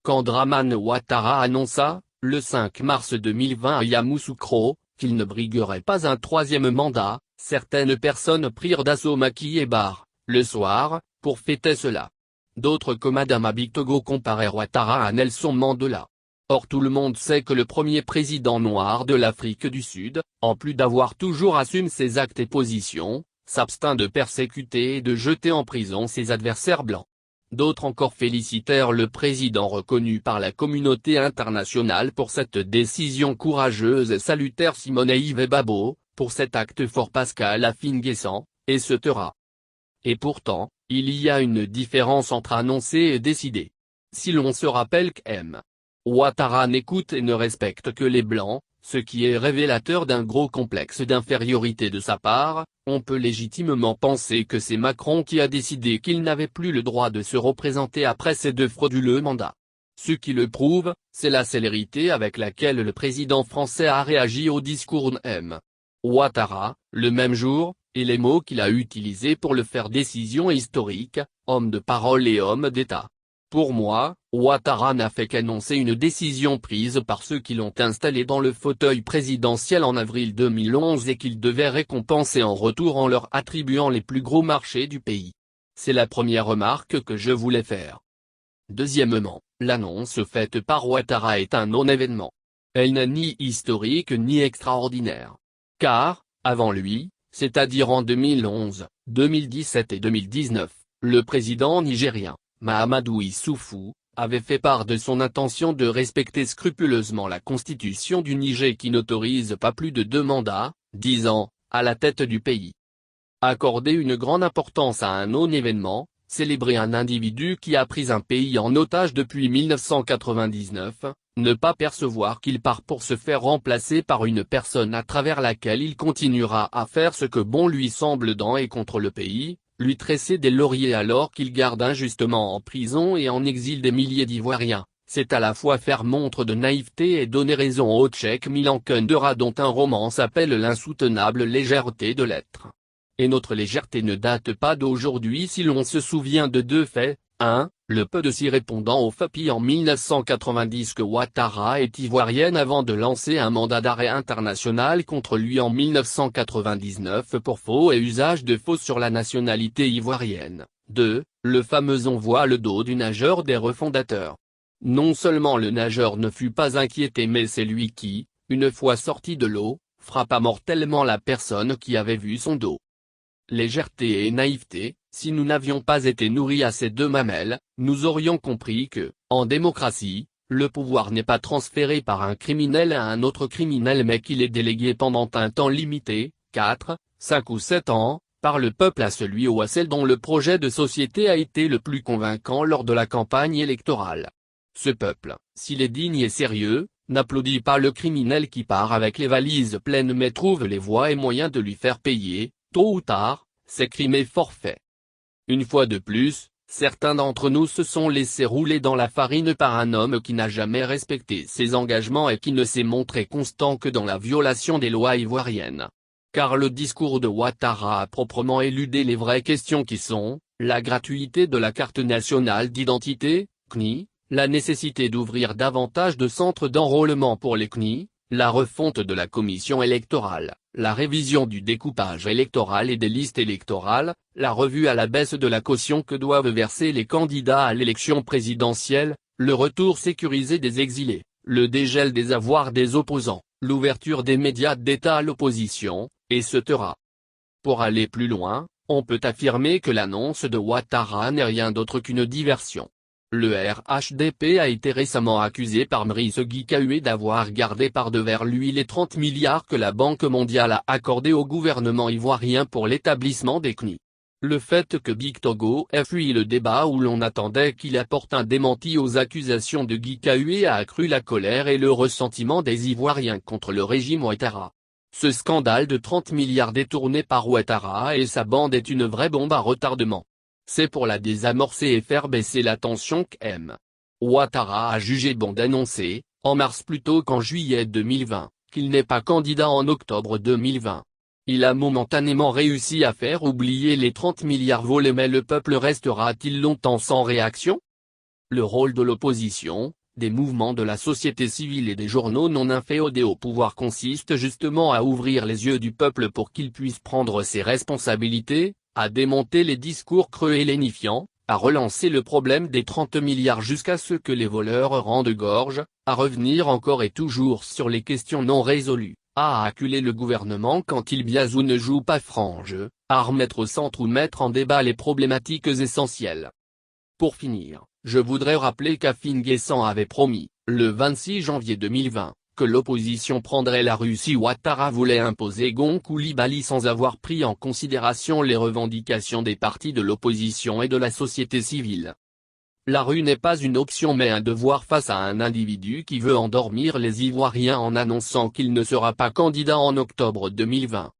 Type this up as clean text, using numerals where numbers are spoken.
quand Dramane Ouattara annonça, le 5 mars 2020 à Yamoussoukro, qu'il ne briguerait pas un troisième mandat, certaines personnes prirent d'assaut Macky et Barre, le soir, pour fêter cela. D'autres comme Adama Bictogo comparèrent Ouattara à Nelson Mandela. Or tout le monde sait que le premier président noir de l'Afrique du Sud, en plus d'avoir toujours assumé ses actes et positions, s'abstint de persécuter et de jeter en prison ses adversaires blancs. D'autres encore félicitèrent le président reconnu par la communauté internationale pour cette décision courageuse et salutèrent Simone Yves Babo, pour cet acte fort Pascal Affinguessan, etc. Et pourtant, il y a une différence entre annoncer et décider. Si l'on se rappelle qu'M. Ouattara n'écoute et ne respecte que les Blancs, ce qui est révélateur d'un gros complexe d'infériorité de sa part, on peut légitimement penser que c'est Macron qui a décidé qu'il n'avait plus le droit de se représenter après ces deux frauduleux mandats. Ce qui le prouve, c'est la célérité avec laquelle le président français a réagi au discours de M. Ouattara, le même jour, et les mots qu'il a utilisés pour le faire décision historique, homme de parole et homme d'État. Pour moi, Ouattara n'a fait qu'annoncer une décision prise par ceux qui l'ont installé dans le fauteuil présidentiel en avril 2011 et qu'il devait récompenser en retour en leur attribuant les plus gros marchés du pays. C'est la première remarque que je voulais faire. Deuxièmement, l'annonce faite par Ouattara est un non-événement. Elle n'est ni historique ni extraordinaire. Car, avant lui, c'est-à-dire en 2011, 2017 et 2019, le président nigérien, Mahamadou Issoufou, avait fait part de son intention de respecter scrupuleusement la constitution du Niger qui n'autorise pas plus de 2 mandats, 10 ans, à la tête du pays. Accorder une grande importance à un non-événement, célébrer un individu qui a pris un pays en otage depuis 1999, ne pas percevoir qu'il part pour se faire remplacer par une personne à travers laquelle il continuera à faire ce que bon lui semble dans et contre le pays, lui tresser des lauriers alors qu'il garde injustement en prison et en exil des milliers d'Ivoiriens, c'est à la fois faire montre de naïveté et donner raison au Tchèque Milan Kundera dont un roman s'appelle L'insoutenable légèreté de l'être. Et notre légèreté ne date pas d'aujourd'hui si l'on se souvient de 2 faits. 1. Le peu de s'y répondant au FAPI en 1990 que Ouattara est ivoirienne avant de lancer un mandat d'arrêt international contre lui en 1999 pour faux et usage de faux sur la nationalité ivoirienne. 2. Le fameux on voit le dos du nageur des refondateurs. Non seulement le nageur ne fut pas inquiété mais c'est lui qui, une fois sorti de l'eau, frappa mortellement la personne qui avait vu son dos. Légèreté et naïveté, si nous n'avions pas été nourris à ces 2 mamelles, nous aurions compris que, en démocratie, le pouvoir n'est pas transféré par un criminel à un autre criminel mais qu'il est délégué pendant un temps limité, 4, 5 ou 7 ans, par le peuple à celui ou à celle dont le projet de société a été le plus convaincant lors de la campagne électorale. Ce peuple, s'il est digne et sérieux, n'applaudit pas le criminel qui part avec les valises pleines mais trouve les voies et moyens de lui faire payer, tôt ou tard, ses crimes et forfaits. Une fois de plus, certains d'entre nous se sont laissés rouler dans la farine par un homme qui n'a jamais respecté ses engagements et qui ne s'est montré constant que dans la violation des lois ivoiriennes. Car le discours de Ouattara a proprement éludé les vraies questions qui sont, la gratuité de la carte nationale d'identité, CNI, la nécessité d'ouvrir davantage de centres d'enrôlement pour les CNI, la refonte de la commission électorale, la révision du découpage électoral et des listes électorales, la revue à la baisse de la caution que doivent verser les candidats à l'élection présidentielle, le retour sécurisé des exilés, le dégel des avoirs des opposants, l'ouverture des médias d'État à l'opposition, etc. Pour aller plus loin, on peut affirmer que l'annonce de Ouattara n'est rien d'autre qu'une diversion. Le RHDP a été récemment accusé par Brice Guikahué d'avoir gardé par devers lui les 30 milliards que la Banque mondiale a accordés au gouvernement ivoirien pour l'établissement des CNI. Le fait que Bictogo ait fui le débat où l'on attendait qu'il apporte un démenti aux accusations de Guikahué a accru la colère et le ressentiment des Ivoiriens contre le régime Ouattara. Ce scandale de 30 milliards détournés par Ouattara et sa bande est une vraie bombe à retardement. C'est pour la désamorcer et faire baisser la tension qu'M. Ouattara a jugé bon d'annoncer, en mars plutôt qu'en juillet 2020, qu'il n'est pas candidat en octobre 2020. Il a momentanément réussi à faire oublier les 30 milliards volés mais le peuple restera-t-il longtemps sans réaction ? le rôle de l'opposition, des mouvements de la société civile et des journaux non inféodés au pouvoir consiste justement à ouvrir les yeux du peuple pour qu'il puisse prendre ses responsabilités, à démonter les discours creux et lénifiants, à relancer le problème des 30 milliards jusqu'à ce que les voleurs rendent gorge, à revenir encore et toujours sur les questions non résolues, à acculer le gouvernement quand il biaise ou ne joue pas franc jeu, à remettre au centre ou mettre en débat les problématiques essentielles. Pour finir, je voudrais rappeler qu'Afin Guessan avait promis, le 26 janvier 2020, que l'opposition prendrait la rue si Ouattara voulait imposer Gon Coulibaly sans avoir pris en considération les revendications des partis de l'opposition et de la société civile. La rue n'est pas une option mais un devoir face à un individu qui veut endormir les Ivoiriens en annonçant qu'il ne sera pas candidat en octobre 2020.